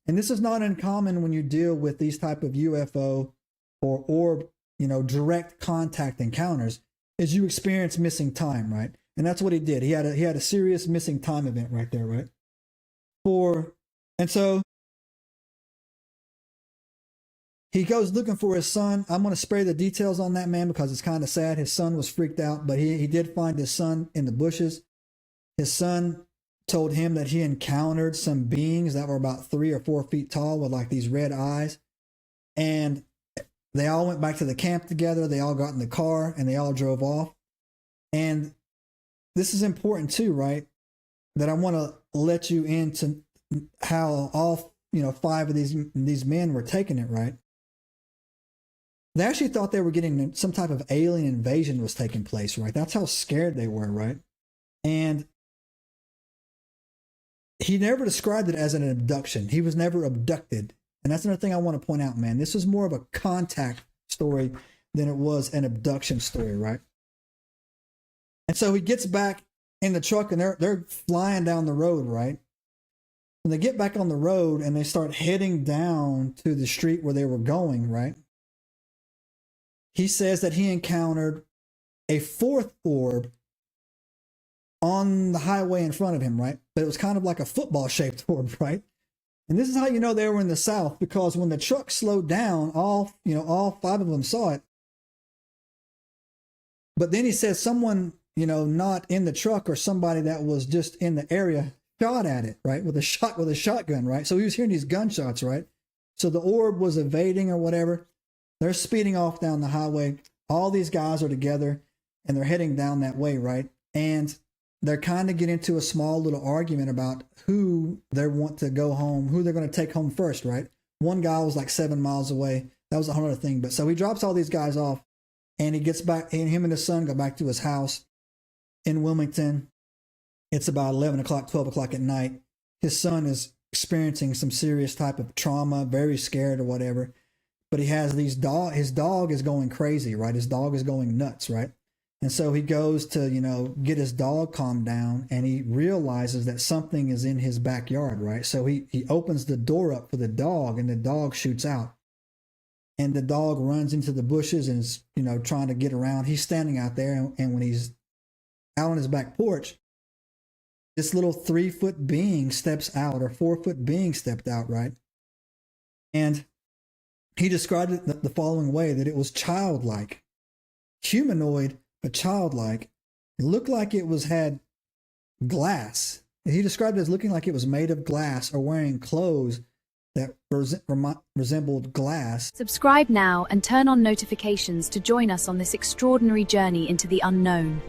And this is not uncommon when you deal with these type of UFO or orb, direct contact encounters, is you experience missing time, right? And that's what he did. He had a serious missing time event right there, right? And so he goes looking for his son. I'm going to spare the details on that, man, because it's kind of sad. His son was freaked out, but he did find his son in the bushes. His son told him that he encountered some beings that were about 3 or 4 feet tall with like these red eyes. And they all went back to the camp together. They all got in the car and they all drove off. And this is important too, right? That I want to let you into how all, 5 of these men were taking it, right? They actually thought they were getting some type of alien invasion was taking place, right? That's how scared they were, right? And he never described it as an abduction. He was never abducted. And that's another thing I want to point out, man. This was more of a contact story than it was an abduction story, right? And so he gets back in the truck and they're flying down the road, right? When they get back on the road and they start heading down to the street where they were going, right? He says that he encountered a 4th orb on the highway in front of him, right? But it was kind of like a football-shaped orb, right? And this is how you know they were in the South, because when the truck slowed down, all 5 of them saw it. But then he says someone, not in the truck or somebody that was just in the area shot at it, right? With a shotgun, right? So he was hearing these gunshots, right? So the orb was evading or whatever. They're speeding off down the highway. All these guys are together and they're heading down that way, right? And they're kind of getting into a small little argument about who they want to go home, who they're going to take home first, right? One guy was like 7 miles away. That was a whole other thing. But so he drops all these guys off and he gets back, and him and his son go back to his house in Wilmington. It's about 11 o'clock, 12 o'clock at night. His son is experiencing some serious type of trauma, very scared or whatever. But he has his dog is going crazy, right? His dog is going nuts, right? And so he goes to, get his dog calmed down, and he realizes that something is in his backyard, right? So he opens the door up for the dog, and the dog shoots out. And the dog runs into the bushes and is, trying to get around. He's standing out there, and when he's out on his back porch, this little 3-foot being steps out, or 4-foot being stepped out, right? And he described it the following way, that it was childlike, humanoid, but childlike. It looked like it had glass. He described it as looking like it was made of glass or wearing clothes that resembled glass. Subscribe now and turn on notifications to join us on this extraordinary journey into the unknown.